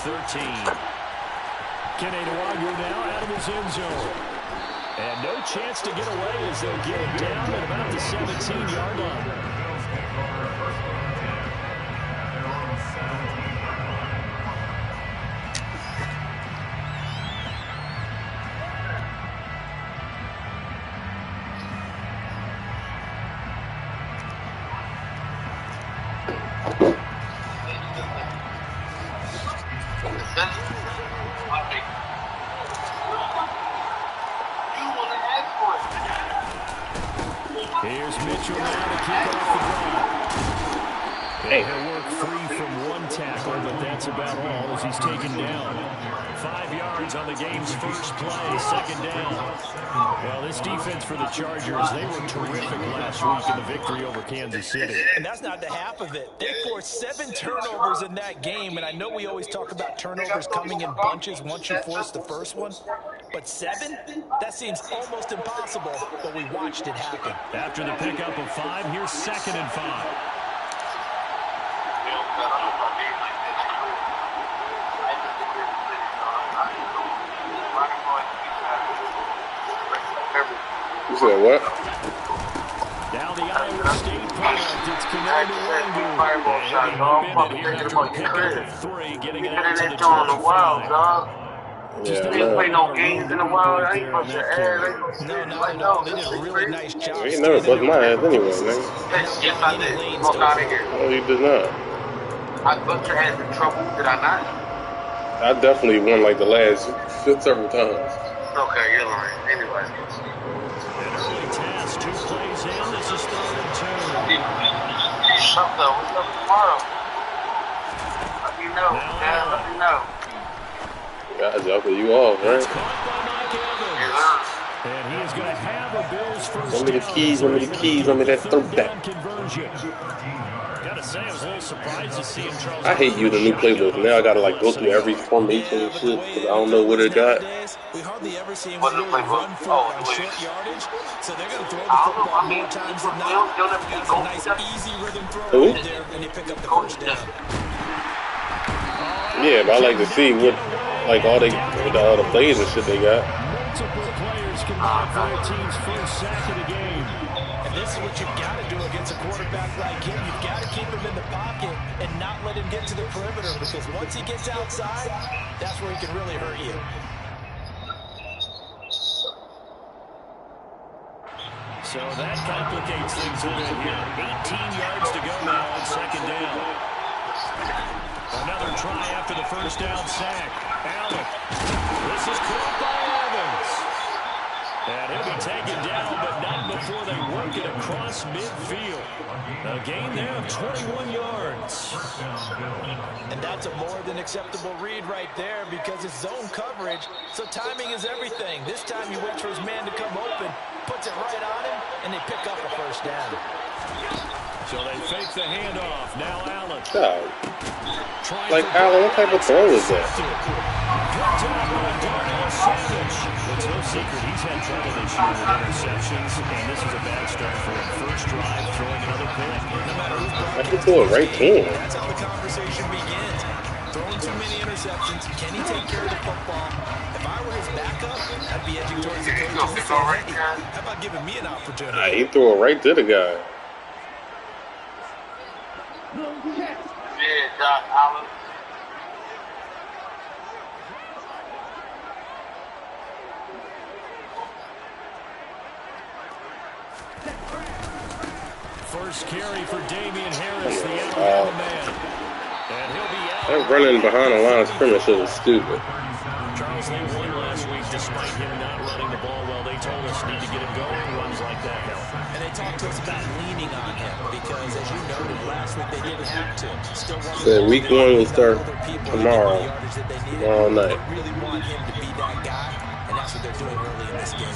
13. Keneduagu now out of his end zone. And no chance to get away as they'll get it down at about the 17-yard line. Here's Mitchell now to kick off the drive. He'll work free from one tackle, but that's about all as he's taken down. 5 yards on the game's first play, second down. Well, this defense for the Chargers, they were terrific last week in the victory over Kansas City. And that's not the half of it. They forced 7 turnovers in that game, and I know we always talk about turnovers coming in bunches once you force the first one. But 7? That seems almost impossible, but we watched it happen. After the pickup of 5, here's 2nd and 5. You said what? Now the Iowa State product, it's Keneduagu. Pickup of 3, getting it out to the 25. Yeah, didn't play no games in a while. I ain't supposed to No, not at all. They did a really nice job. he never bust my ass anyway, man. Yes, I did. Fuck out of here. No, you did not. I put your ass in trouble, did I not? I definitely won like the last several times. Okay, you're lying. Anyway. An early task, 2 plays in. This is 3rd and 2. What's up, though? What's up tomorrow? Let me know, man. Let me know. Guys, y'all put you off, right? Caught by Mike Evans. And he is going to have a Bills first Let me the keys, let me the keys, let me that third down. Gotta say, I was a little surprised to see him. Charles, I hate using new playbook. Now I gotta like go through every formation and shit because I don't know what it got. We hardly ever see him What's the really playbook? run for on short yardage, so they're going to throw the football more times than not. That's a nice, easy rhythm throw right there, and they pick up the first down. Yeah, but I like to see what, like all the plays and shit they got. multiple players combined for their team's first sack of the game. And this is what you've got to do against a quarterback like him. You've got to keep him in the pocket and not let him get to the perimeter, because once he gets outside, that's where he can really hurt you. So that complicates things a bit here. 18 yards to go now on 2nd down. Another try after the first down sack. Allen. This is caught by Evans. And he'll be taken down, but not before they work it across midfield. A gain there of 21 yards. And that's a more than acceptable read right there, because it's zone coverage, so timing is everything. This time he waits for his man to come open, puts it right on him, and they pick up a first down. So they fake the handoff. Now Allen. God. Like Allen, what type of throw is that? It's no secret he's had trouble this year with interceptions, and this is a bad start for him. First drive, throwing another pick. No matter who's I can throw it right to him. That's how the conversation begins. Throwing too many interceptions. Can he take care of the football? If I were his backup, I'd be edging towards the coaches and saying, hey, how about giving me an opportunity? He threw it right to the guy. Yeah, Doc Allen. First carry for Damian Harris, the Alabama man. And he'll be out. That running behind the line of scrimmage shit is stupid. Charles, they won last week despite him not running the ball well. They told us need to get him going. Runs like that help. And they talked to us about leaning on him, because as you noted last week, they didn't have to. Still Said week 1 will start tomorrow night. They really want him to be that guy, and that's what they're doing early in this game.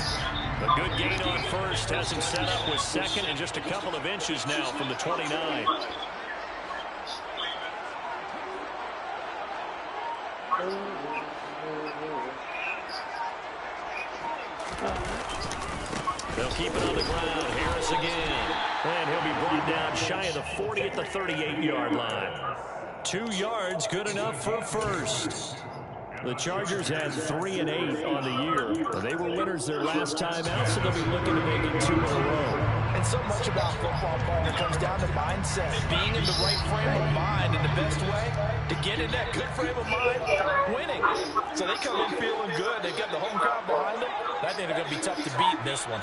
A good gain on first has him set up with 2nd and just a couple of inches now from the 29. They'll keep it on the ground. Harris again. And he'll be brought down shy of the 40 at the 38-yard line. 2 yards, good enough for first. The Chargers had 3 and 8 on the year. They were winners their last time out, so they'll be looking to make it 2 in a row. And so much about football, partner, comes down to mindset. Being in the right frame of mind, and the best way to get in that good frame of mind, winning. So they come in feeling good. They've got the home crowd behind them. I think they're going to be tough to beat in this one.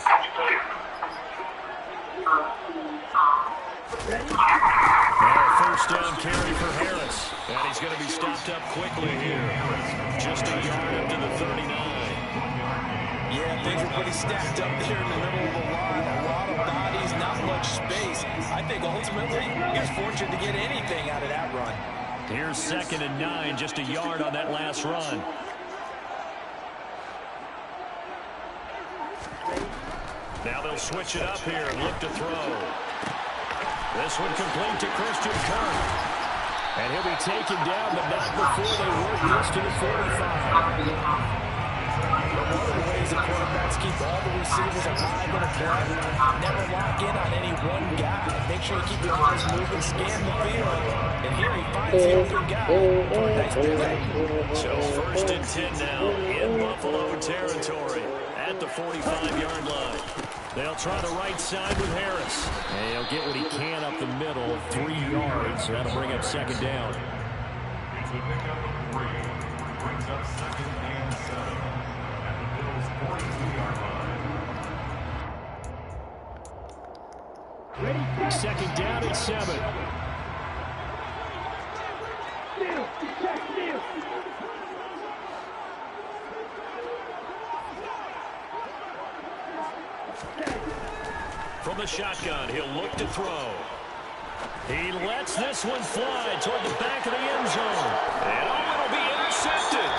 Now first down carry for Harris. And he's going to be stopped up quickly here. Just a yard up to the 39. Yeah, things are pretty stacked up there in the middle of the line. A lot of bodies, not much space. I think ultimately he was fortunate to get anything out of that run. Here's 2nd and 9, just a yard on that last run. Now they'll switch it up here and look to throw. This one complete to Christian Kirk. And he'll be taken down, but not before they work this to the 45. But one of the ways that quarterbacks keep all the receivers alive in a play, never lock in on any one guy. Make sure you keep your eyes moving, scan the field. And here he finds the open guy. Nice play. So first and 10 now in Buffalo territory at the 45-yard line. They'll try the right side with Harris. And he'll get what he can up the middle, 3 yards. That'll bring up 2nd down. It's a pickup of 3. Brings up 2nd and 7 at the Bills' 42-yard line. 2nd down and 7. From the shotgun, he'll look to throw. He lets this one fly toward the back of the end zone. And it'll be intercepted.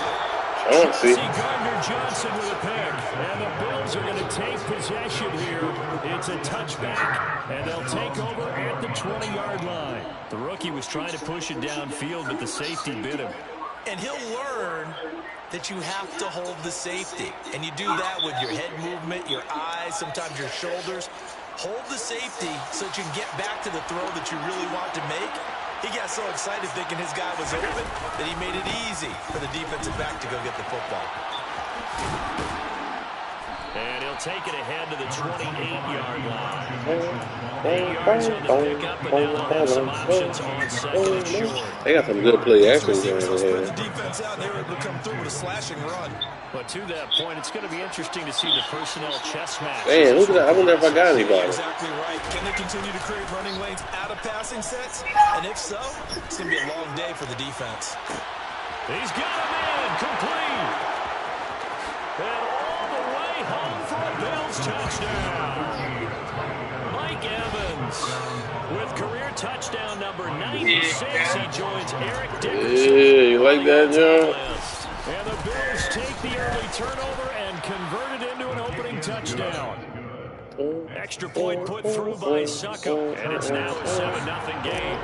Gardner-Johnson with a pick. And the Bills are going to take possession here. It's a touchback, and they'll take over at the 20-yard line. The rookie was trying to push it downfield, but the safety bit him. And he'll learn that you have to hold the safety. And you do that with your head movement, your eyes, sometimes your shoulders. Hold the safety so that you can get back to the throw that you really want to make. He got so excited thinking his guy was open that he made it easy for the defensive back to go get the football. And he'll take it ahead to the 28-yard line. 8 yards on the pickup, but now they'll have some options on 2nd and short. They got some good play action going on. here. The defense out there able to come through with a slashing run. But to that point, it's going to be interesting to see the personnel chess match. Man, look at that. I wonder if I got anybody. Exactly right. Can they continue to create running lanes out of passing sets? And if so, it's going to be a long day for the defense. He's got him in, complete. And all the way home for a Bills touchdown. Mike Evans with career touchdown number 96. He joins Eric Dickerson. Yeah, you like that, John? And the Bills take the early turnover and convert it into an opening touchdown. Extra point put through by Succop, and it's now a 7-0 game.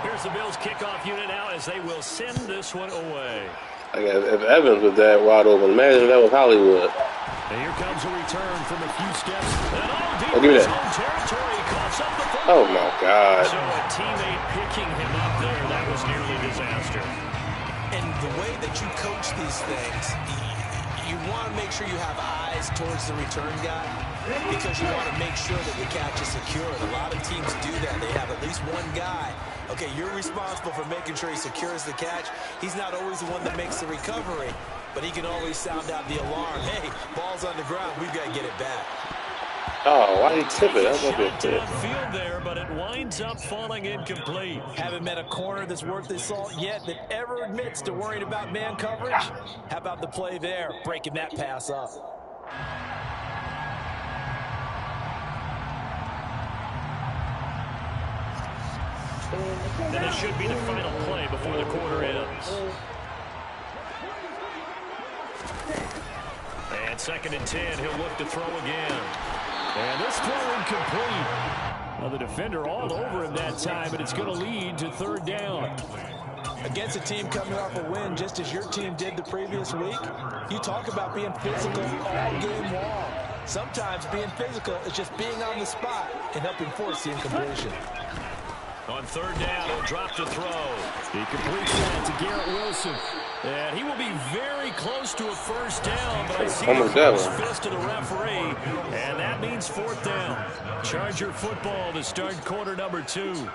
Here's the Bills kickoff unit now as they will send this one away. If Evans was that wide open, imagine if that was Hollywood. And here comes a return from a few steps. And give me that. home territory. Coughs up the football. Oh, my God. So a teammate picking him up there, that was nearly a disaster. And the way that you coach these things, you want to make sure you have eyes towards the return guy because you want to make sure that the catch is secure. And a lot of teams do that. They have at least one guy. Okay, you're responsible for making sure he secures the catch. He's not always the one that makes the recovery, but he can always sound out the alarm. Hey, ball's on the ground. We've got to get it back. Oh, why did he tip it? That must be a tip. Downfield there, but it winds up falling incomplete. Haven't met a corner that's worth his salt yet that ever admits to worrying about man coverage. How about the play there, breaking that pass up? And this should be the final play before the quarter ends. And 2nd and 10, he'll look to throw again. And this throw incomplete. Well, the defender all over him that time, but it's going to lead to 3rd down. Against a team coming off a win just as your team did the previous week, you talk about being physical all game long. Sometimes being physical is just being on the spot. and help him force the incompletion. On third down, he'll drop to throw. He completes that to Garrett Wilson. And he will be very close to a first down, but I see the fist to the referee, and that means fourth down. Charger football to start quarter number 2.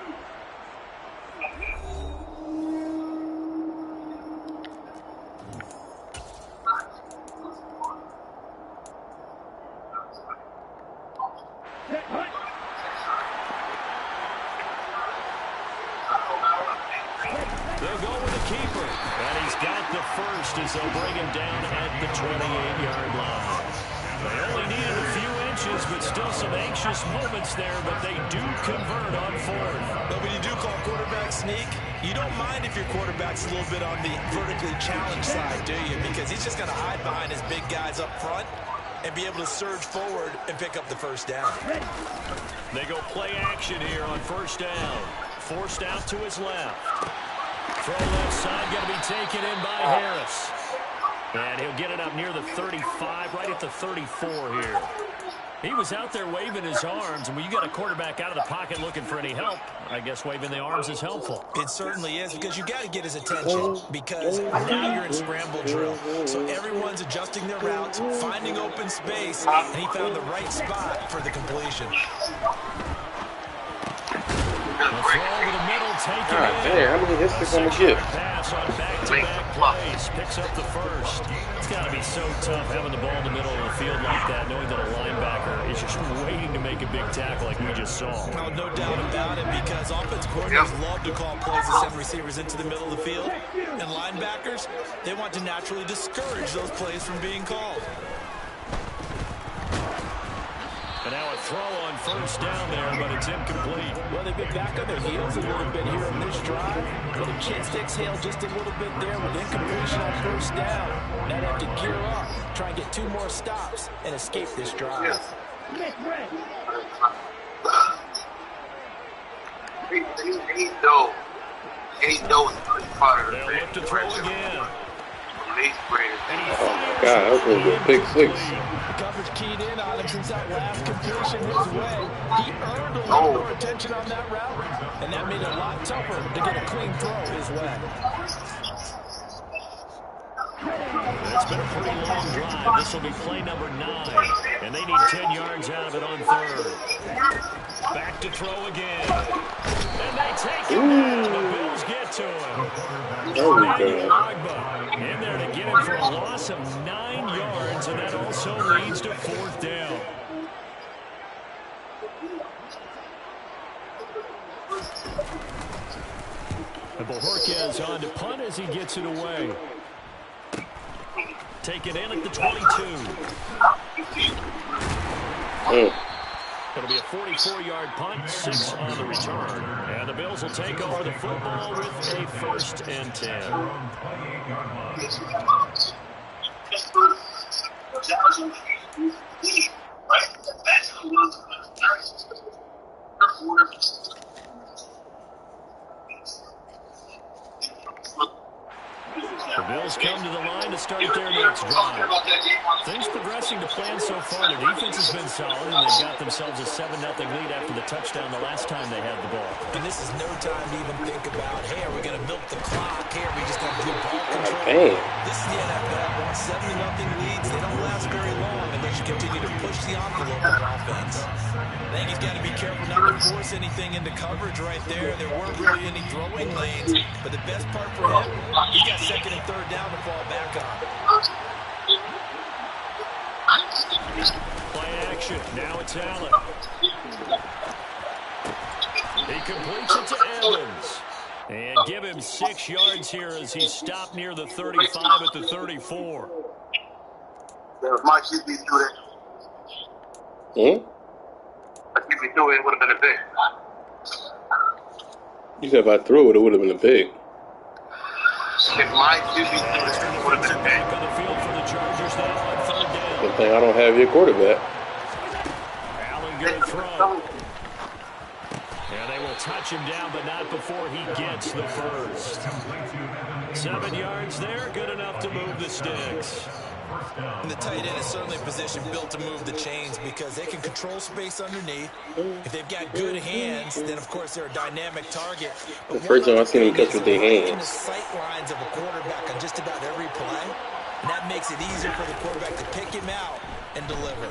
They'll go with the keeper, and he's got the first as they'll bring him down at the 28-yard line. They only needed a few inches, but still some anxious moments there, but they do convert on fourth. But when you do call quarterback sneak, you don't mind if your quarterback's a little bit on the vertically challenged side, do you? Because he's just going to hide behind his big guys up front and be able to surge forward and pick up the first down. They go play action here on first down. Forced out to his left. Throw left side, going to be taken in by Harris. And he'll get it up near the 35, right at the 34 here. He was out there waving his arms, and when you got a quarterback out of the pocket looking for any help, I guess waving the arms is helpful. It certainly is, because you got to get his attention, because now you're in scramble drill. So everyone's adjusting their routes, finding open space, and he found the right spot for the completion. God damn, how many hits is going to get? Pass on back-to-back plays. Picks up the first. It's got to be so tough having the ball in the middle of the field like that, knowing that a linebacker is just waiting to make a big tackle like we just saw. Well, no doubt about it, because offense coordinators love to call plays to send receivers into the middle of the field. And linebackers, they want to naturally discourage those plays from being called. And now a throw on first down there, but it's incomplete. Well, they've been back on their heels a little bit here in this drive. But the chance to exhale just a little bit there with incompletion on first down. Now they have to gear up, try and get 2 more stops, and escape this drive. He knows part of They'll look to throw again. Oh my God, that was going to be a big 6. Coverage keyed in on him since that last completion his way. He earned a lot more attention on that route, and that made it a lot tougher to get a clean throw his way. It's been a pretty long drive. This will be play number 9, and they need 10 yards out of it on third. Back to throw again. And they take him down. The Bills get to him. In there to get him for a loss of 9 yards, and that also leads to fourth down. And Bojorquez on to punt as he gets it away. Take it in at the 22. It'll be a 44-yard punt, 6 on the return. And the Bills will take over the football with a 1st and 10. The Bills come to the line to start their next drive. Things progressing to plan so far. The defense has been solid, and they've got themselves a 7-0 lead after the touchdown the last time they had the ball. And this is no time to even think about, hey, are we going to milk the clock? Hey, are we just going to do ball control? This is the NFL. 7-0 leads, they don't last very long unless you continue to push the envelope on offense. I think he's got to be careful not to force anything into coverage right there. There weren't really any throwing lanes, but the best part for him, he's got 2nd and 3rd down to fall back on. Play action. Now it's Allen. He completes it to Evans. And give him 6 yards here as he stopped near the 35 at the 34. My QB threw that. My QB threw it, would have been a pick. You said if I threw it, it would have been a pick. If my QB threw it, it would have been a pick. On the field for the Chargers now on 3rd down. Good thing I don't have your quarterback. Allen going to throw. And they will touch him down, but not before he gets the first. 7 yards there, good enough to move the sticks. first down. And the tight end is certainly a position built to move the chains because they can control space underneath. If they've got good hands, then of course they're a dynamic target. But The first time I seen him catch with their right in the hands. sight lines of a quarterback on just about every play, and that makes it easier for the quarterback to pick him out and deliver.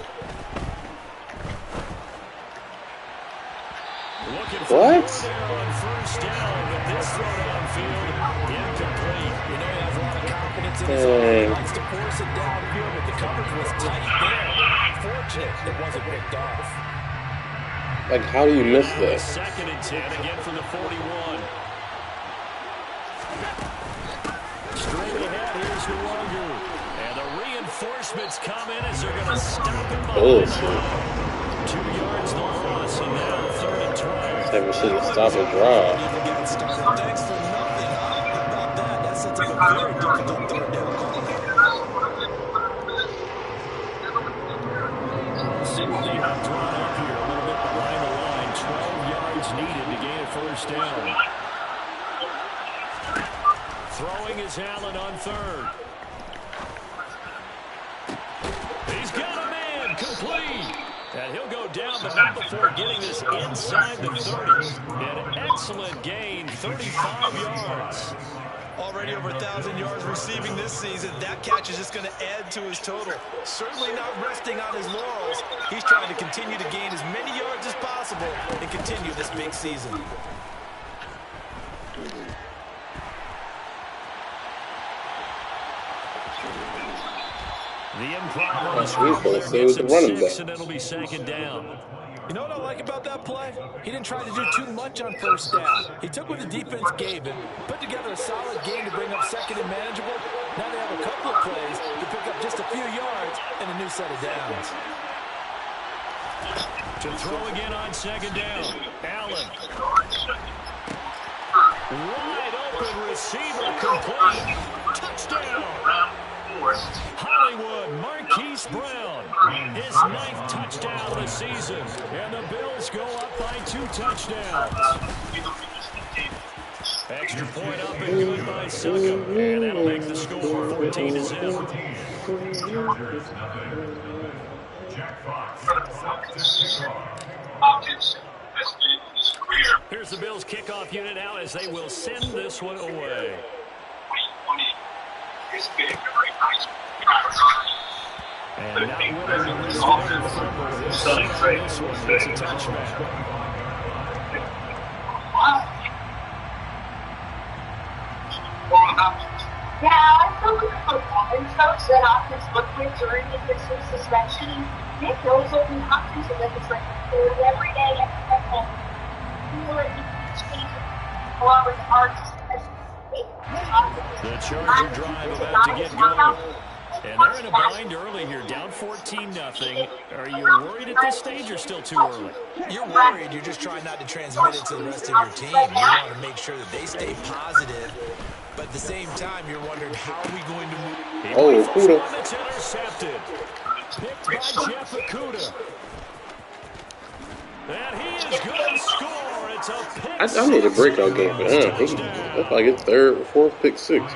What? On first down, but this throw downfield incomplete. You know he has a lot of confidence in his arm. He likes to force it downfield, but the coverage was tight there. Fortunate it wasn't picked off. Like, how do you miss that? Second and 10 again from the 41. Straight ahead, here's Nwangu. And the reinforcements come in as they're going to stop him. Bullshit. 2 yards the loss, and now 3rd and 12. Never should have stopped and drive. Thanks for nothing. How about that? That sets up a very difficult third down call. See what they have drawn up here. A little bit behind the line. 12 yards needed to gain a first down. Throwing is Allen on 3rd. He's got a man complete. And he'll go down, but not before getting this inside the 30. An excellent gain, 35 yards. Already over 1,000 yards receiving this season. That catch is just going to add to his total. Certainly not resting on his laurels. He's trying to continue to gain as many yards as possible and continue this big season. The improper He's going to stay with the running back. And it'll be 2nd down. You know what I like about that play? He didn't try to do too much on first down. He took what the defense gave him, put together a solid game to bring up 2nd and manageable. Now they have a couple of plays to pick up just a few yards and a new set of downs. To throw again on 2nd down. Allen. Wide open receiver complete. Touchdown. Hollywood, Marquise Brown, his 9th touchdown of the season, and the Bills go up by 2 touchdowns. Extra point up and good by Suckham, and that'll make the score 14-0. Jack Fox. Here's the Bills kickoff unit now as they will send this one away. And not winning this one. It's a touchback. Yeah, I feel good about that. And coach said offense looked good during the Christmas suspension. Nick knows open offense and it's like every day, every day. Along with arts. The Charger drive about to get going. And they're in a bind early here, down 14-0. Are you worried at this stage or still too early? You're worried. You're just trying not to transmit it to the rest of your team. You want to make sure that they stay positive. But at the same time, you're wondering, how are we going to move? Oh, Okuda. It's intercepted. Picked by Jeff Okuda. And he is going to score. It's a pick. I need a breakout game for him. That's like his 3rd or 4th pick 6.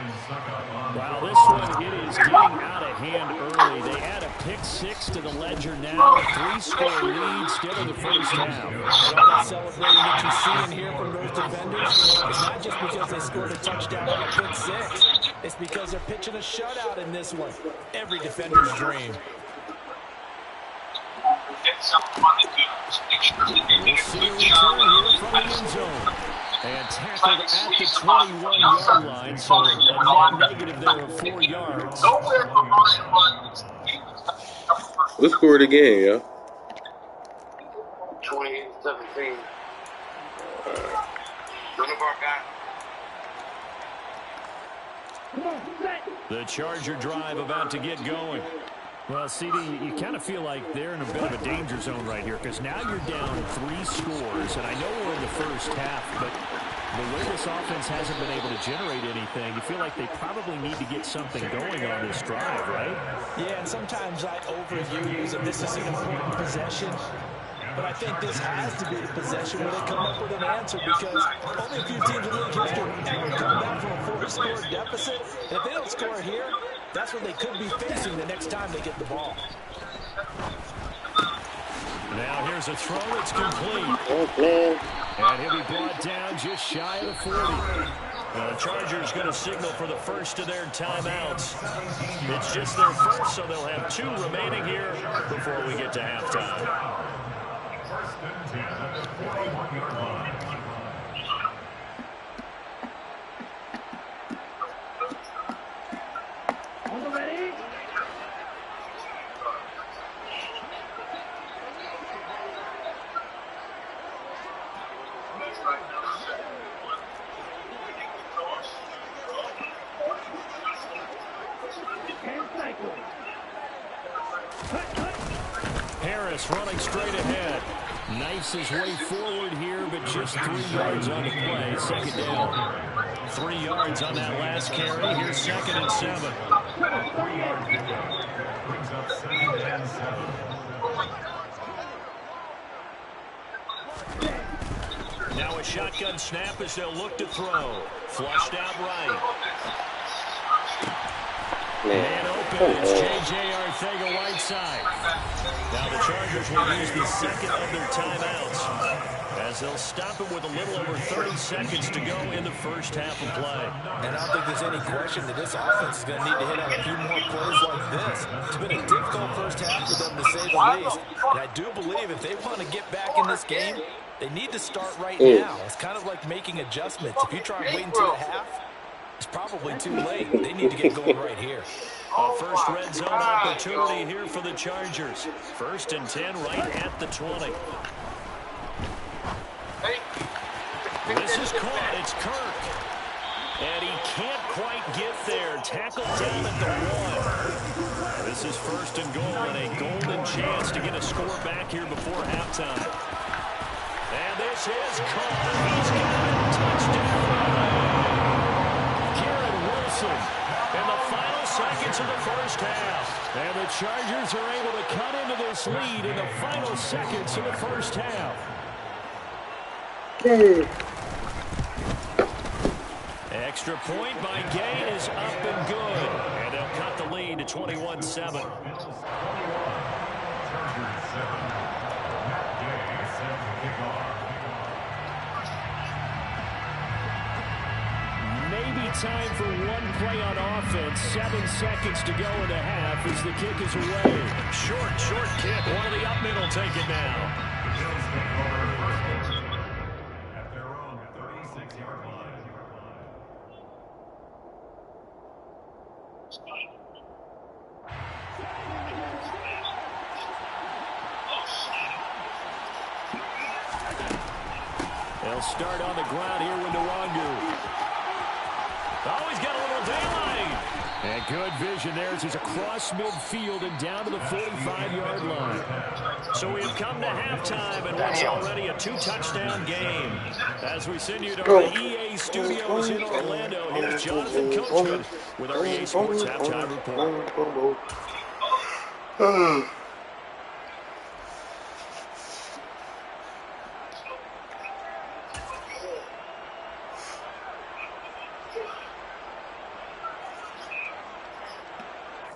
Wow, this one, it is getting out of hand early. They add a pick 6 to the ledger now. 3-score lead still in the first half. All that celebrating that you see and hear from those defenders, it's not just because they scored a touchdown on a pick 6. It's because they're pitching a shutout in this one. Every defender's dream. We'll see a return here from the end zone. And tackled at the 21-yard line, so a net negative there of 4 yards. Let's score the game, yeah. 2017. The Charger drive about to get going. Well, CD, you kind of feel like they're in a bit of a danger zone right here because now you're down 3 scores, and I know we're in the first half, but the way this offense hasn't been able to generate anything, you feel like they probably need to get something going on this drive, right? Yeah, and sometimes I overuse it. This is an important possession. But I think this has to be the possession where they come up with an answer because only a few teams in league history ever come back from a 4-score deficit. And if they don't score here, that's what they could be facing the next time they get the ball. Now here's a throw that's complete. Oh, man. And he'll be brought down just shy of the 40. The Chargers going to signal for the first of their timeouts. It's just their first, so they'll have 2 remaining here before we get to halftime. First and 10 at the 41-yard line. Harris running straight ahead. Knifes his way forward here, but just 3 yards on the play. Second down. 3 yards on that last carry. Here's 2nd and 7. 3-yard pickup. Brings up 2nd and 7. Now a shotgun snap as they'll look to throw. Flushed out right. Man open, it's J.J. Arcega-Whiteside. Now the Chargers will use the second of their timeouts as they'll stop him with a little over 30 seconds to go in the first half of play. And I don't think there's any question that this offense is going to need to hit on a few more plays like this. It's been a difficult first half for them, to say the least. And I do believe if they want to get back in this game, they need to start right now. It's kind of like making adjustments. If you try and wait until the half, it's probably too late. They need to get going right here. A first red zone opportunity here for the Chargers. 1st and 10 right at the 20. This is caught. It's Kirk. And he can't quite get there. Tackled down at the 1. This is 1st and goal and a golden chance to get a score back here before halftime. And this is caught. He's got a touchdown. In the final seconds of the first half. And the Chargers are able to cut into this lead in the final seconds of the first half. Extra point by Gay is up and good. And they'll cut the lead to 21-7. 21. Chargers 7. Matt Gay set to kick off. Maybe time for one play on offense. 7 seconds to go in the half as the kick is away. Short kick. One of the up middle take it now. The Bills take over first at their own 36-yard line. They'll start on the ground here with Nwangu. Oh, he's got a little daylight. And good vision there as he's across midfield and down to the 45-yard line. So we have come to halftime and what's already a 2-touchdown game. As we send you to our EA studios in Orlando, here's Jonathan Coachman with our EA Sports Halftime Report.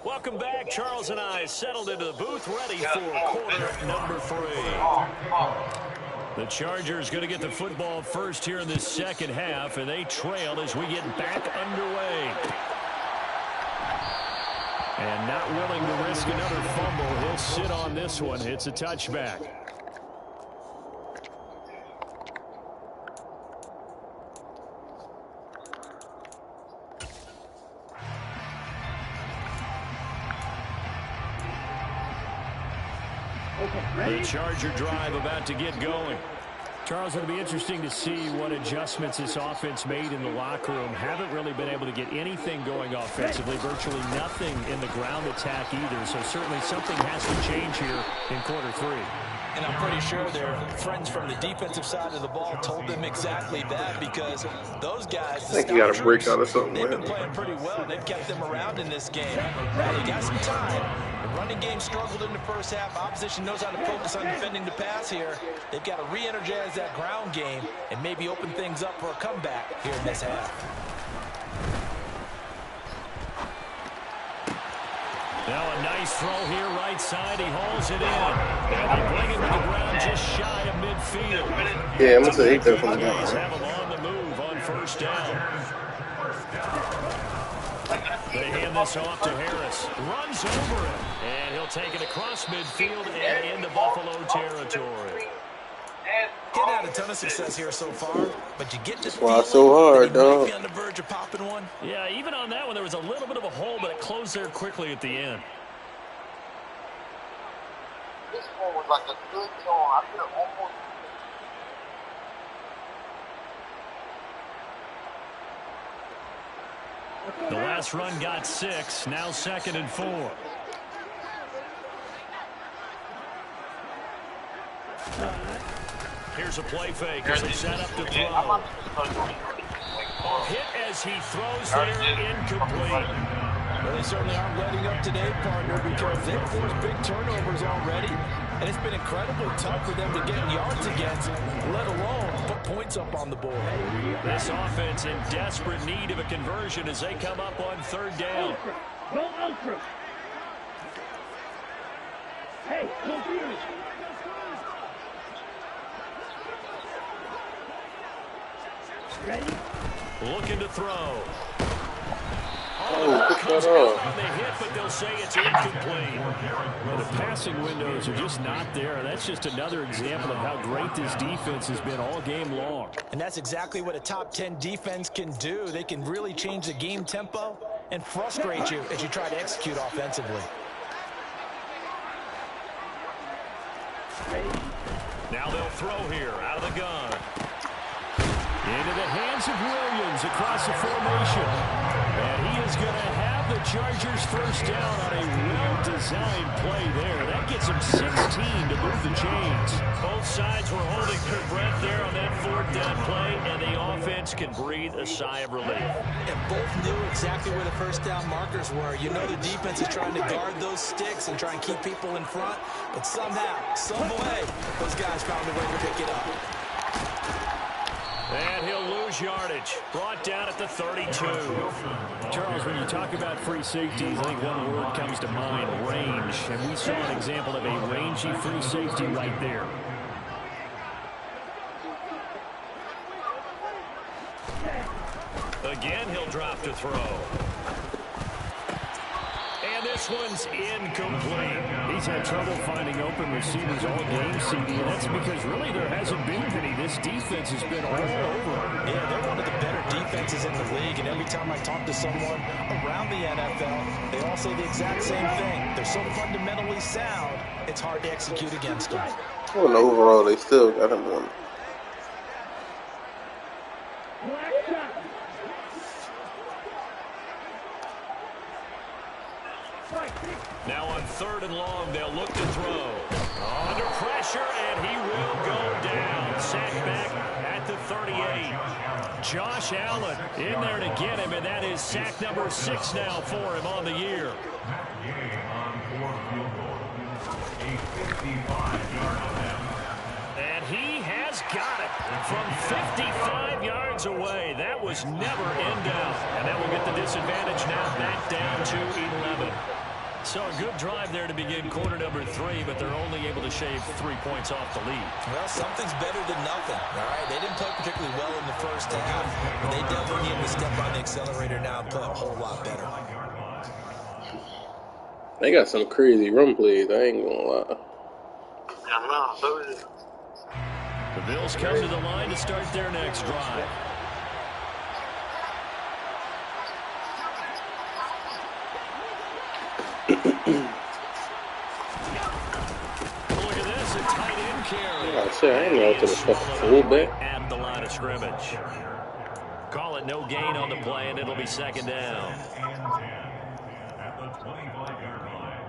Welcome back. Charles and I settled into the booth ready for quarter number 3. The Chargers going to get the football first here in this second half, and they trail as we get back underway. And not willing to risk another fumble. He'll sit on this one. It's a touchback. The Charger drive about to get going. Charles, it'll be interesting to see what adjustments this offense made in the locker room. Haven't really been able to get anything going offensively, virtually nothing in the ground attack either. So certainly something has to change here in quarter 3. And I'm pretty sure their friends from the defensive side of the ball told them exactly that, because those guys, I think you got to break out of something. They've been playing pretty well. They've kept them around in this game. Now they got some time. The running game struggled in the first half. Opposition knows how to focus on defending the pass here. They've got to re-energize that ground game and maybe open things up for a comeback here in this half. Now a nice throw here right side. He hauls it in. And they bring him to the ground just shy of midfield. Yeah, I'm going to hate that from the Plays have him on the move on first down. They hand this off to Harris. Runs over it. And he'll take it across midfield and into Buffalo territory. Getting had a ton of success here so far, but you get this why it's so hard, dog. on the verge of popping one. Yeah, even on that one, there was a little bit of a hole, but it closed there quickly at the end. This one was like a good tone. I could have almost. The last run got 6, now 2nd and 4. Here's a play fake as they set up to throw. Hit as he throws there, incomplete. Well, they certainly aren't letting up today, partner, because they've forced big turnovers already, and it's been incredibly tough for them to get yards against, let alone put points up on the board. This offense in desperate need of a conversion as they come up on 3rd down. Hey, go here. Ready? Looking to throw. Oh, pick that up. They hit, but they'll say it's incomplete. Well, the passing windows are just not there. That's just another example of how great this defense has been all game long. And that's exactly what a top 10 defense can do. They can really change the game tempo and frustrate you as you try to execute offensively. Now they'll throw here out of the gun. Into the hands of Williams across the formation. And he is going to have the Chargers first down on a well-designed play there. That gets him 16 to move the chains. Both sides were holding their breath there on that 4th down play, and the offense can breathe a sigh of relief. And both knew exactly where the first down markers were. You know the defense is trying to guard those sticks and try and keep people in front, but somehow, some way, those guys found a way to pick it up. And he'll lose yardage. Brought down at the 32. Charles, when you talk about free safeties, I think one word comes to mind, range. And we saw an example of a rangy free safety right there. Again, he'll drop to throw. And this one's incomplete. He's had trouble finding open receivers all game, CD, and that's because really there hasn't been any. This defense has been all over him. Yeah, they're one of the better defenses in the league, and every time I talk to someone around the NFL, they all say the exact same thing. They're so fundamentally sound, it's hard to execute against them. Well, overall, they still got him one. Now on 3rd and long, they'll look to throw. Under pressure, and he will go down. Sacked back at the 38. Josh Allen in there to get him, and that is sack number 6 now for him on the year. And he has got it from 55 yards away. That was never in doubt. And that will get the disadvantage now back down to 11. So a good drive there to begin quarter number 3, but they're only able to shave 3 points off the lead. Well, something's better than nothing, all right? They didn't play particularly well in the first half. They definitely need to step on the accelerator now and play a whole lot better. They got some crazy run plays, I ain't gonna lie. I know, so is it. The Bills come to the line to start their next drive. Look at this, a tight end carry. Oh, shit, I ain't know to the fucking fullback. At the line of scrimmage. Call it no gain on the play, and it'll be 2nd down. At the 25-yard line.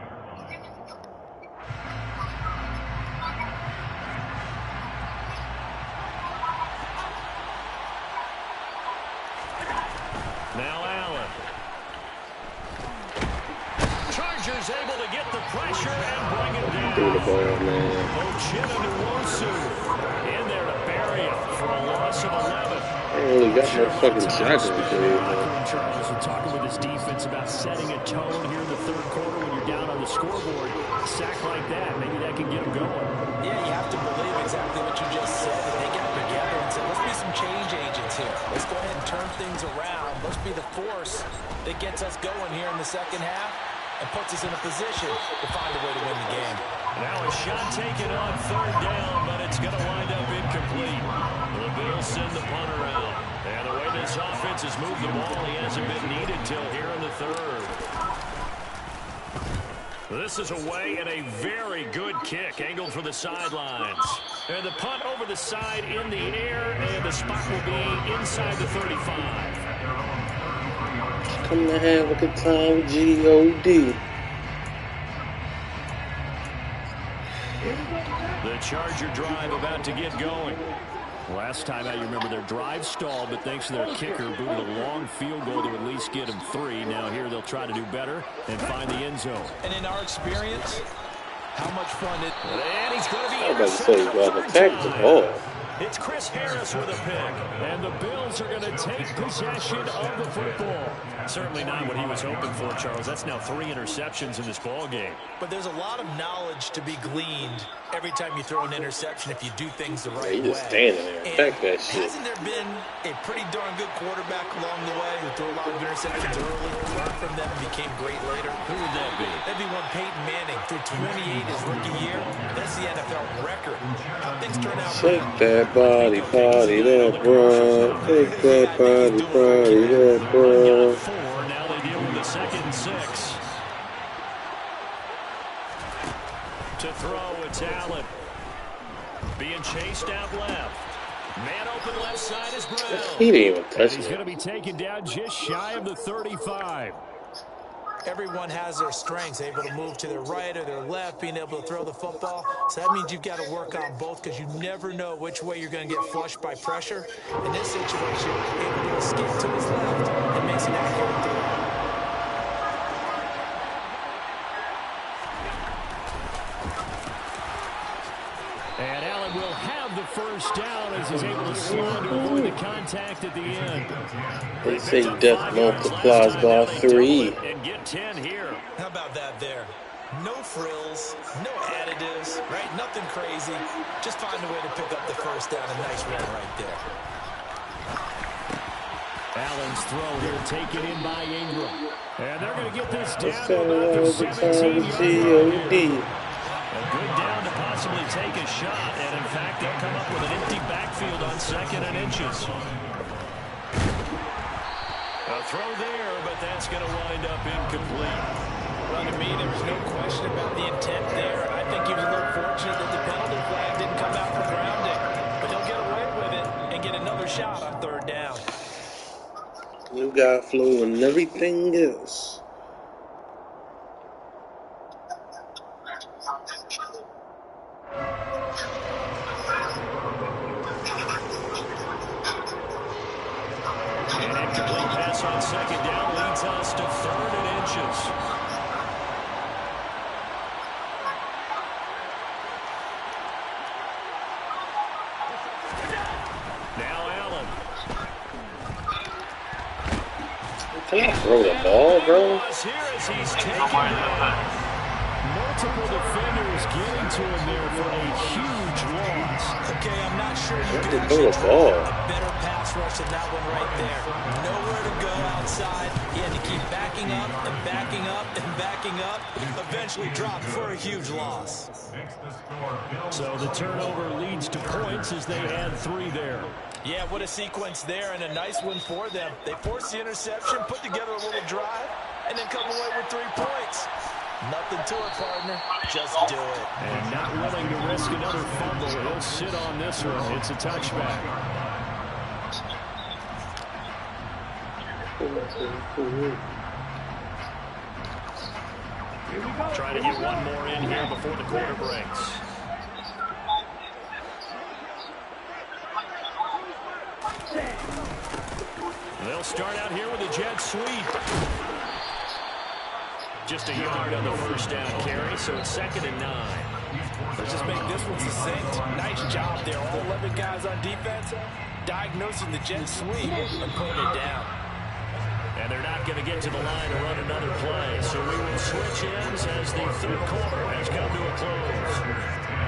Now Allen. Chargers able to get the pressure and bring it down. Threw the ball, man. In there to bury it for a loss of 11. I ain't really got no fucking shots in the play, man. Charles, we're talking with his defense about setting a tone here in the 3rd quarter when you're they're down on the scoreboard, a sack like that, maybe that can get them going. Yeah, you have to believe exactly what you just said. They got together and said, let's be some change agents here. Let's go ahead and turn things around. Let's be the force that gets us going here in the second half and puts us in a position to find a way to win the game. Now a shot taken on third down, but it's going to wind up incomplete. The Bills send the punter out. And the way this offense has moved the ball, he hasn't been needed till here in the third. This is away and a very good kick, angled for the sidelines. And the punt over the side in the air, and the spot will be inside the 35. Come to have a good time with G.O.D. The Charger drive about to get going. Last time out, you remember their drive stalled, but thanks to their kicker, booted a long field goal to at least get them 3. Now here they'll try to do better and find the end zone. And in our experience, how much fun it... And he's going to be... I was about to say, well, attack the ball. It's Chris Harris with a pick. And the Bills are going to take possession of the football. Certainly not what he was hoping for, Charles. That's now 3 interceptions in this ball game. But there's a lot of knowledge to be gleaned every time you throw an interception if you do things the right way. You just standing there and attack that shit. Hasn't there been a pretty darn good quarterback along the way who threw a lot of interceptions early, learned from them, and became great later? Who would that be? That'd be one Peyton Manning. Threw 28 his rookie year. That's the NFL record. How things turn out. Shake that body, party, that bro. Take that body, party, that bro. Now they deal with a 2nd and 6. To throw, it's Allen. Being chased out left. Man open left side is Brown. He didn't even touch He's it. going to be taken down just shy of the 35. Everyone has their strengths, able to move to their right or their left, being able to throw the football. So that means you've got to work on both because you never know which way you're going to get flushed by pressure. In this situation, able to escape to his left and makes an accurate throw. And Allen will have the first down as he's able to slide to avoid the contact at the end. They say death multiplies by 3. And get 10 here. How about that there? No frills, no additives, right? Nothing crazy. Just find a way to pick up the first down. A nice run right there. Allen's throw here taken in by Ingram. And they're going to get this down to about the 17-yard line. A good down to possibly take a shot, and in fact, they'll come up with an empty backfield on 2nd and inches. A throw there, but that's going to wind up incomplete. Well, to me, there was no question about the intent there. I think he was a little fortunate that the penalty flag didn't come out for grounding, but they'll get away with it and get another shot on 3rd down. New guy flow and everything else. An incomplete pass on 2nd down leads us to 3rd and inches. Now Allen. Can I throw the ball, bro? Here as he's taken down. Multiple defenders getting to him there for a huge loss. Okay, I'm not sure you Where can did throw the ball? a better pass rush than that one right there. Nowhere to go outside. He had to keep backing up and backing up and backing up. Eventually dropped for a huge loss. So the turnover leads to points as they add 3 there. Yeah, what a sequence there, and a nice one for them. They forced the interception, put together a little drive, and then come away with 3 points. Nothing to it, partner. Just do it. And not willing to risk another fumble. He'll sit on this one. It's a touchback. Trying to get one more in here before the quarter breaks. They'll start out here with a jet sweep. Just a yard on the first down carry, so it's 2nd and 9. Let's just make this one succinct. Nice job there. All 11 guys on defense diagnosing the jet sweep and putting it down. And they're not going to get to the line to run another play. So we will switch ends as the third quarter has come to a close.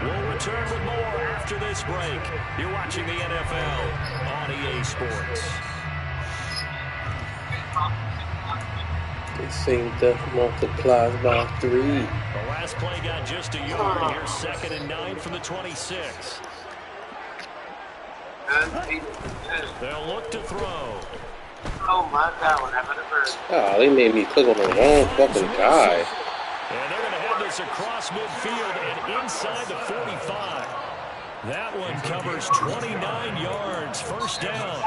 We'll return with more after this break. You're watching the NFL on EA Sports. This thing death multiplies by 3. The last play got just a yard. Here's 2nd and 9 from the 26. They'll look to throw. Oh my God, what happened to Bird? Oh, they made me click on the wrong fucking guy. And they're going to have this across midfield and inside the 45. That one covers 29 yards. First down.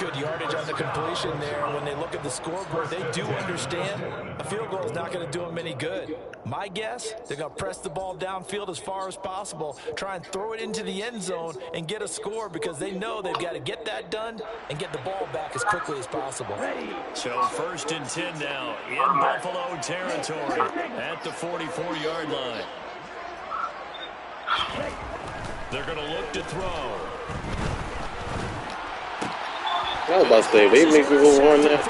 Good yardage on the completion there. When they look at the scoreboard, they do understand a field goal is not going to do them any good. My guess, they're going to press the ball downfield as far as possible, try and throw it into the end zone and get a score because they know they've got to get that done and get the ball back as quickly as possible. So 1st and 10 now in Buffalo territory at the 44-yard line. They're going to look to throw. I was about to say, they make me go run that.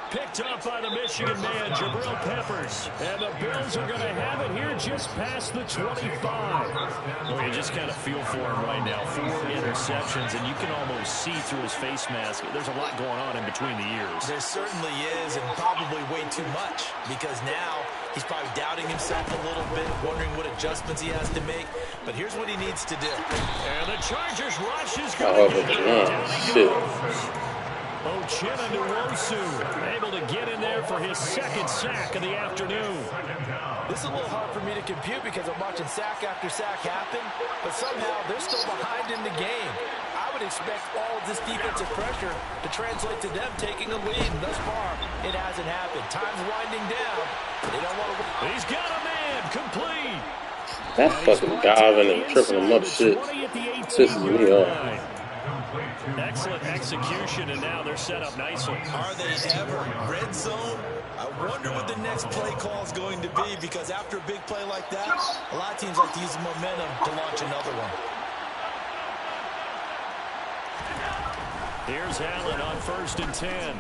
Picked up by the Michigan man, Jabril Peppers. And the Bills are going to have it here just past the 25. Well, you just kind of feel for him right now. 4 interceptions, and you can almost see through his face mask. There's a lot going on in between the ears. There certainly is, and probably way too much, because now he's probably doubting himself a little bit, wondering what adjustments he has to make. But here's what he needs to do. And the Chargers rush is going to get shit. Uchenna Nwosu able to get in there for his 2nd sack of the afternoon. This is a little hard for me to compute because I'm watching sack after sack happen, but somehow they're still behind in the game. I would expect all of this defensive pressure to translate to them taking a lead, and thus far, it hasn't happened. Time's winding down. They don't want to win. He's got a man complete. That fucking diving and tripping him up shit pisses me off. Excellent execution, and now they're set up nicely. Are they ever? Red zone? I wonder what the next play call is going to be, because after a big play like that, a lot of teams like to use the momentum to launch another one. Here's Allen on 1st and 10.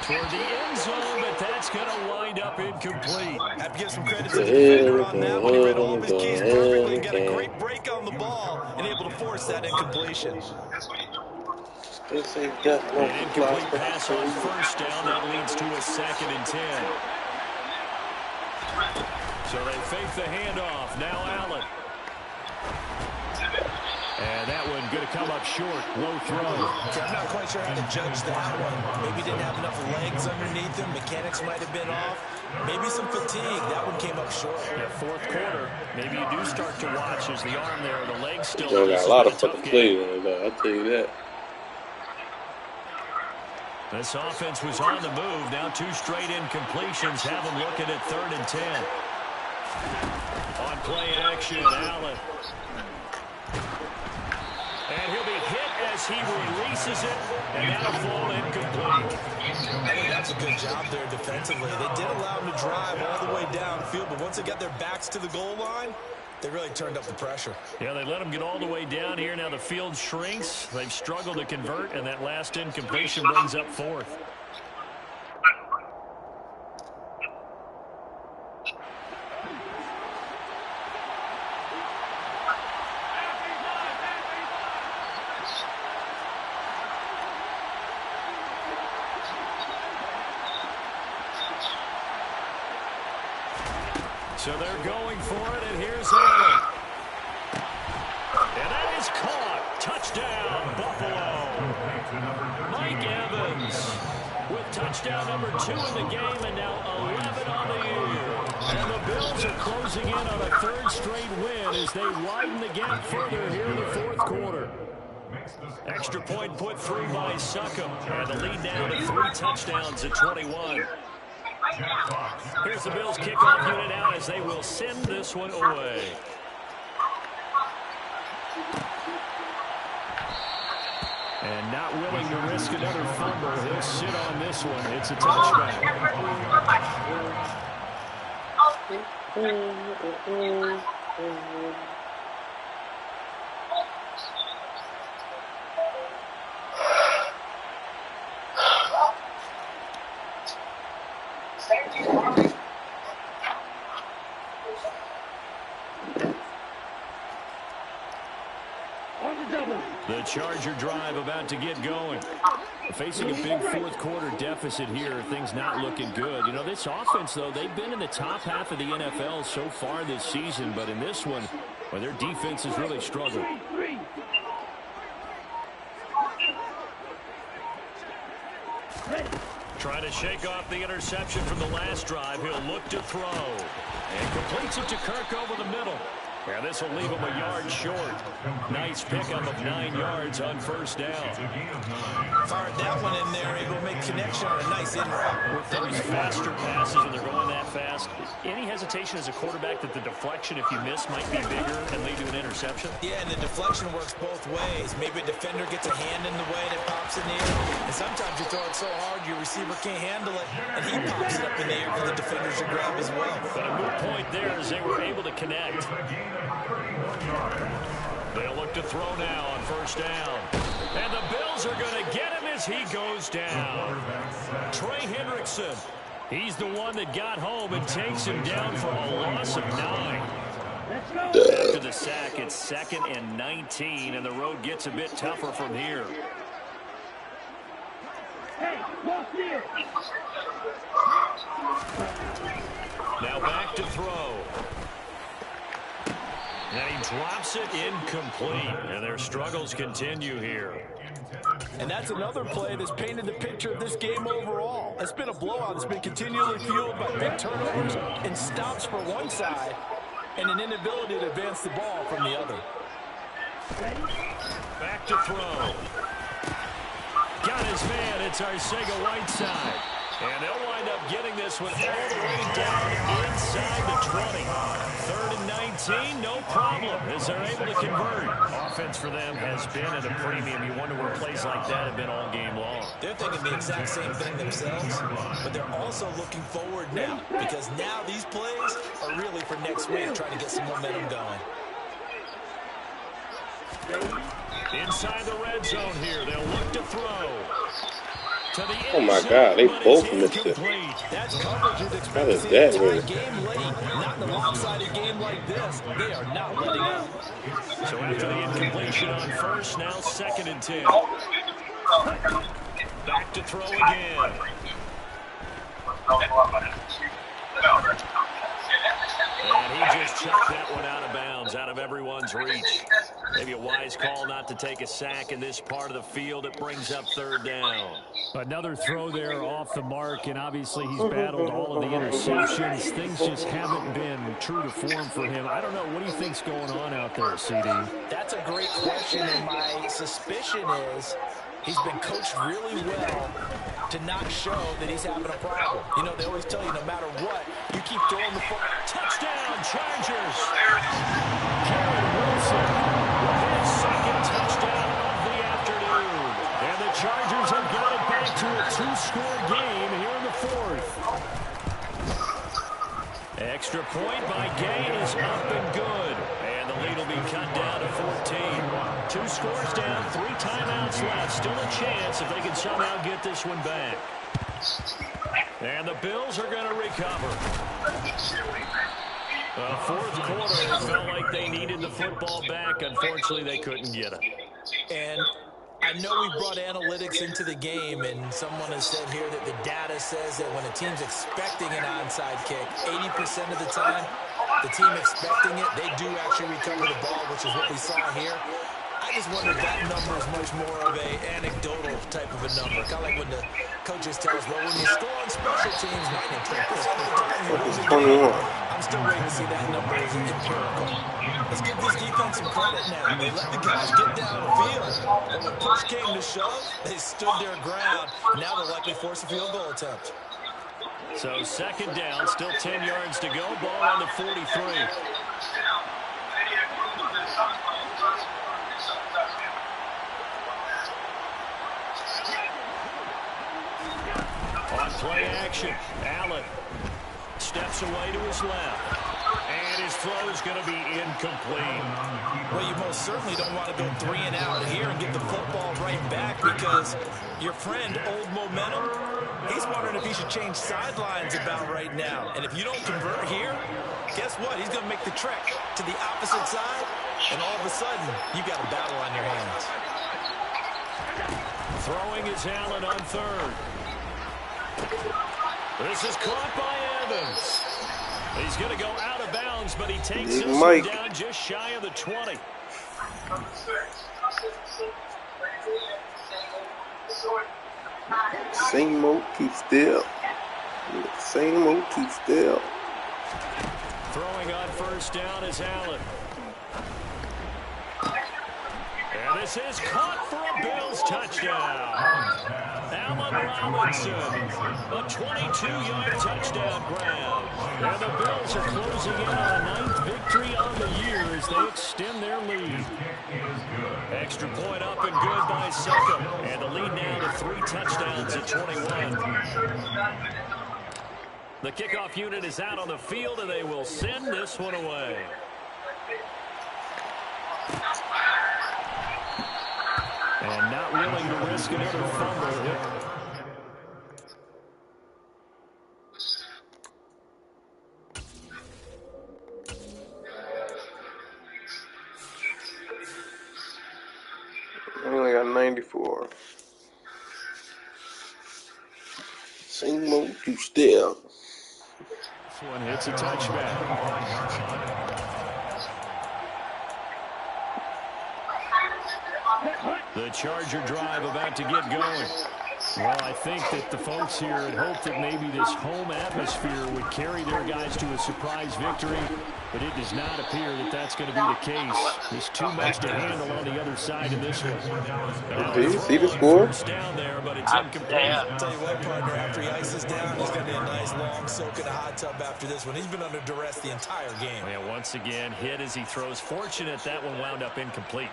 Toward the end zone, but that's going to wind up incomplete. I have to give some credit to the defender on that one. He read all of his keys perfectly, got a great break on the ball, and able to force that incompletion. An incomplete pass on 1st down. That leads to a 2nd and 10. So they fake the handoff. Now Allen. And that one going to come up short. Low throw. Okay, I'm not quite sure how to judge that one. Maybe didn't have enough legs underneath him. Mechanics might have been off. Maybe some fatigue. That one came up short. Yeah, 4th quarter. Maybe you do start to watch as the arm there, the legs still. Got a lot of fucking plays on it, I'll tell you that. This offense was on the move. Now 2 straight incompletions have them looking at 3rd and 10. On play action, Allen. And he'll be hit as he releases it, and now flown incomplete. I think that's a good job there defensively. They did allow him to drive all the way downfield, but once they got their backs to the goal line, they really turned up the pressure. Yeah, they let him get all the way down here. Now the field shrinks. They've struggled to convert, and that last incompletion brings up 4th. So they're going for it, and here's Allen. And that is caught. Touchdown, Buffalo. Mike Evans with touchdown number 2 in the game, and now 11 on the year. And the Bills are closing in on a 3rd straight win as they widen the gap further here in the 4th quarter. Extra point put through by Succop, and the lead now to 3 touchdowns at 21. Here's the Bills kickoff unit out as they will send this one away. And not willing to risk another fumble, he'll sit on this one. It's a touchback. The Charger drive about to get going. Facing a big fourth quarter deficit here, things not looking good. You know, this offense, though, they've been in the top half of the NFL so far this season, but in this one, well, their defense has really struggled. Trying to shake off the interception from the last drive. He'll look to throw. And completes it to Kirk over the middle. Yeah, this will leave him a yard short. Nice pickup of 9 yards on first down. Fired that one in there, able to make connection on a nice in route. With those faster passes when they're going that fast, any hesitation as a quarterback that the deflection, if you miss, might be bigger and lead to an interception? Yeah, and the deflection works both ways. Maybe a defender gets a hand in the way and it pops in the air. And sometimes you throw it so hard your receiver can't handle it, and he pops it up in the air for the defenders to grab as well. But a good point there is they were able to connect. They'll look to throw now on first down. And the Bills are going to get him as he goes down. Trey Hendrickson. He's the one that got home and takes him down for a loss of 9. After the sack, it's 2nd and 19, and the road gets a bit tougher from here. Now back to throw. And he drops it incomplete. And their struggles continue here. And that's another play that's painted the picture of this game overall. It's been a blowout. It's been continually fueled by big turnovers and stops for one side and an inability to advance the ball from the other. Back to throw. Got his man. It's Arcega-Whiteside. And they'll wind up getting this one all the way down inside the 20. 3rd and 19, no problem, as they're able to convert. Offense for them has been at a premium. You wonder where plays like that have been all game long. They're thinking the exact same thing themselves, but they're also looking forward now, because now these plays are really for next week, trying to get some momentum going. Inside the red zone here, they'll look to throw. Oh my God, they both missed it. That's coverage you'd expect How to is see that the really? game late. Not in a lopsided game like this. They are not letting up. So after the incompletion on first, now 2nd and 10. Back to throw again. And he just chucked that one out of bounds, out of everyone's reach. Maybe a wise call not to take a sack in this part of the field. It brings up 3rd down. Another throw there off the mark, and obviously he's battled all of the interceptions. Things just haven't been true to form for him. I don't know. What do you think's going on out there, CD? That's a great question, and my suspicion is he's been coached really well to not show that he's having a problem. You know, they always tell you no matter what, you keep throwing the football. Touchdown, Chargers! Karen Wilson with his 2nd touchdown of the afternoon. And the Chargers have got it back to a 2-score game here in the 4th. Extra point by Gay is up and good. And the lead will be cut down to 14. 2 scores down, 3 timeouts left. Still a chance if they can somehow get this one back. And the Bills are going to recover. Fourth quarter, it felt like they needed the football back. Unfortunately, they couldn't get it. And I know we brought analytics into the game, and someone has said here that the data says that when a team's expecting an onside kick, 80% of the time, the team expecting it, they do actually recover the ball, which is what we saw here. I just wonder if that number is much more of a anecdotal type of a number. Kind of like when the coaches tell us, well, when you score on special teams, 90% of the time you lose a game. I'm still waiting to see that number as empirical. Let's give this defense some credit now. They let the guys get down the field. When the push came to shove, they stood their ground. Now they'll likely force a field goal attempt. So 2nd down, still 10 yards to go. Ball on the 43. On play action, Allen steps away to his left. And his throw is going to be incomplete. Well, you most certainly don't want to go 3 and out here and get the football right back, because your friend, Old Momentum, He's wondering if he should change sidelines about right now. And if you don't convert here, guess what? He's going to make the trek to the opposite side, and all of a sudden, you've got a battle on your hands. Throwing is Allen on third. This is caught by Evans. He's going to go out of bounds, but he takes this one down just shy of the 20. Same old, keep still. Same old, keep still. Throwing on first down is Allen. And this is caught for a Bills touchdown. Allen Robinson, a 22-yard touchdown grab. And the Bills are closing in on a 9th victory on the year as they extend their lead. Extra point up and good by Suckham. And the lead now to 3 touchdowns at 21. The kickoff unit is out on the field, and they will send this one away. And not willing to risk another fumble. I only got 94. Same old, keep still. This one hits a touchback. The Charger drive about to get going. Well, I think that the folks here had hoped that maybe this home atmosphere would carry their guys to a surprise victory, but it does not appear that that's going to be the case. There's too much to handle on the other side of this one. Do you see the score? It's down there, but it's incomplete. I'll tell you what, partner, after he ices down, there's going to be a nice long soak in a hot tub after this one. He's been under duress the entire game. Yeah, once again, hit as he throws. Fortunate that one wound up incomplete.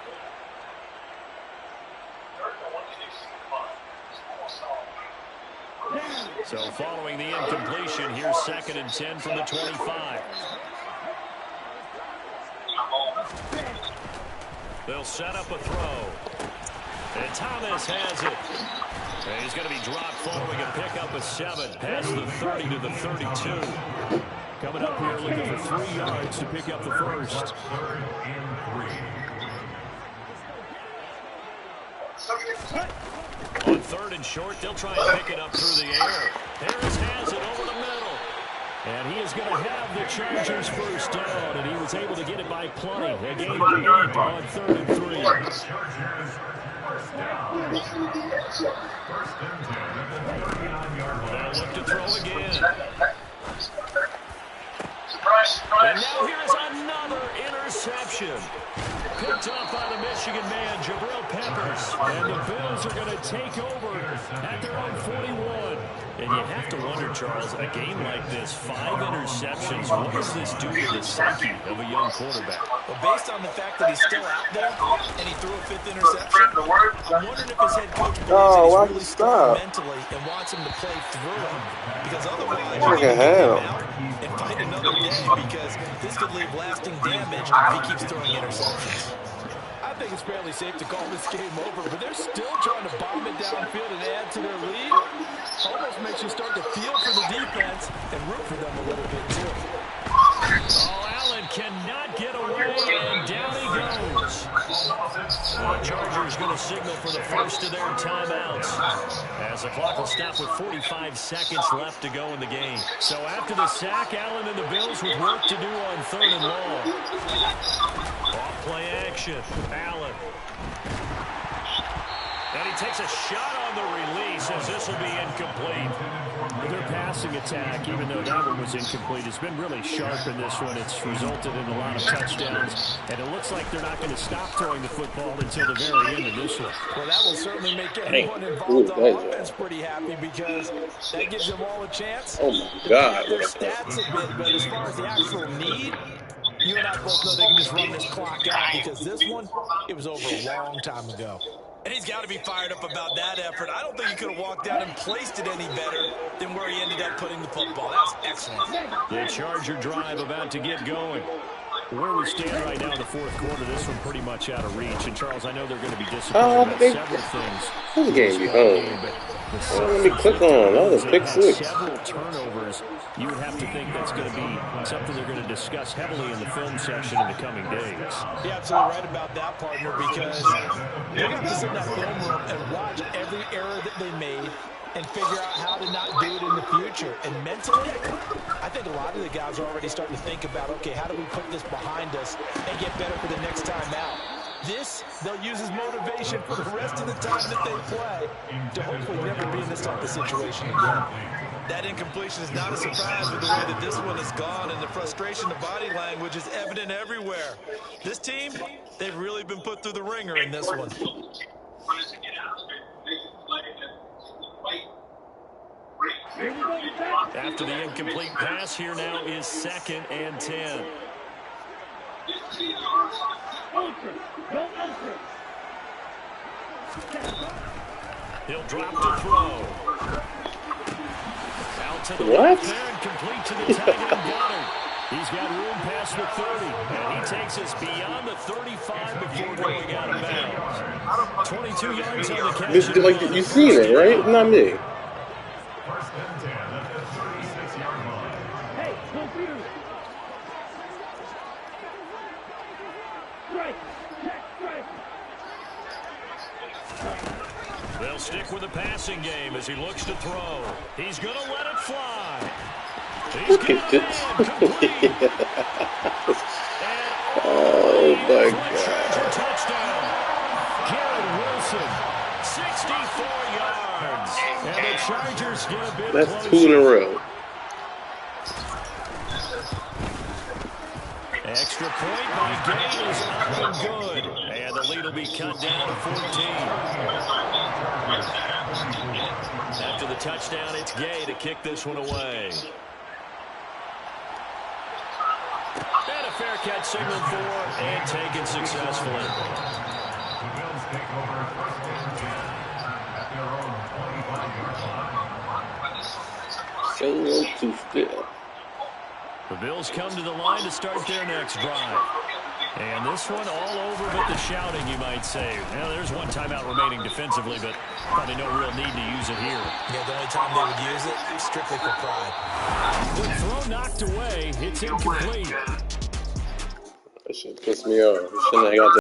So following the incompletion, here's 2nd and 10 from the 25. They'll set up a throw. And Thomas has it. And he's going to be dropped following a pickup of 7 past the 30 to the 32. Coming up here looking for 3 yards to pick up the first. On 3rd and short, they'll try and pick it up through the air. Harris has it over the middle. And he is going to have the Chargers first down, and he was able to get it by plenty. A gain of 8 on 3rd and 3. They'll look to throw again. And now here is another interception. Picked up by the Michigan man, Jabril Peppers. And the Bills are going to take over at their own 41. And you have to wonder, Charles, a game like this, 5 interceptions, what does this do to the psyche of a young quarterback? Well, based on the fact that he's still out there and he threw a 5th interception, I'm wondering if his head coach believes that he's really strong mentally and wants him to play through it. Because otherwise, you can get him out and find another day, because this could leave lasting damage if he keeps throwing interceptions. I think it's fairly safe to call this game over, but they're still trying to bomb it downfield and add to their lead. Almost makes you start to feel for the defense and root for them a little bit, too. Oh, Allen cannot get away, and down he goes. The Chargers going to signal for the first of their timeouts, as the clock will stop with 45 seconds left to go in the game. So after the sack, Allen and the Bills with work to do on 3rd and long. Off play action, Allen. And he takes a shot on the release, as this will be incomplete. Their passing attack, even though that one was incomplete, has been really sharp in this one. It's resulted in a lot of touchdowns, and it looks like they're not going to stop throwing the football until the very end of this one. Well, that will certainly make everyone involved on offense pretty happy, because that gives them all a chance Oh my God. to their stats a bit. But as far as the actual need, you and I both know they can just run this clock out, because this one, it was over a long time ago. And he's got to be fired up about that effort. I don't think he could have walked down and placed it any better than where he ended up putting the football. That was excellent. The Charger drive about to get going. Where we stand right now in the 4th quarter, this one pretty much out of reach. And, Charles, I know they're going to be disappointed about several things. This game be home. But Let me click on. That was a pick six. Several turnovers. You would have to think that's going to be something they're going to discuss heavily in the film session in the coming days. You're absolutely right about that, partner, because they're going to have to sit in that film room and watch every error that they made and figure out how to not do it in the future. And mentally, I think a lot of the guys are already starting to think about, okay, how do we put this behind us and get better for the next time out? This, they'll use as motivation for the rest of the time that they play to hopefully never be in this type of situation again. That incompletion is not a surprise with the way that this one has gone, and the frustration, the body language is evident everywhere. This team, they've really been put through the ringer in this one. After the incomplete pass, here now is 2nd and 10. He'll drop to throw. Out to the What? there and complete to the tight end Goddard. He's got room past the 30, and he takes us beyond the 35 before going out of bounds. 22 yards on the catch. This, like, you seen it, right? Not me. First and 10 at the 36-yard line. Hey, Goat Bih. Strike. Check, strike. They'll stick with the passing game as he looks to throw. He's going to let it fly. He's Look at this. Oh my God. Touchdown. Garrett Wilson, 64 yards. And the Chargers get a bit That's closer. 2 in a row. Extra point by Gay is up and good. And the lead will be cut down to 14. After the touchdown, it's Gay to kick this one away. And a fair catch signaled for and taken successfully. The Bills take over first and 10 at their own 25-yard line. So to still. The Bills come to the line to start their next drive. And this one all over but the shouting, you might say. Now, there's one timeout remaining defensively, but probably no real need to use it here. Yeah, the only time they would use it, strictly for pride. The throw knocked away. It's incomplete. That shit pissed me off. Shouldn't have got that.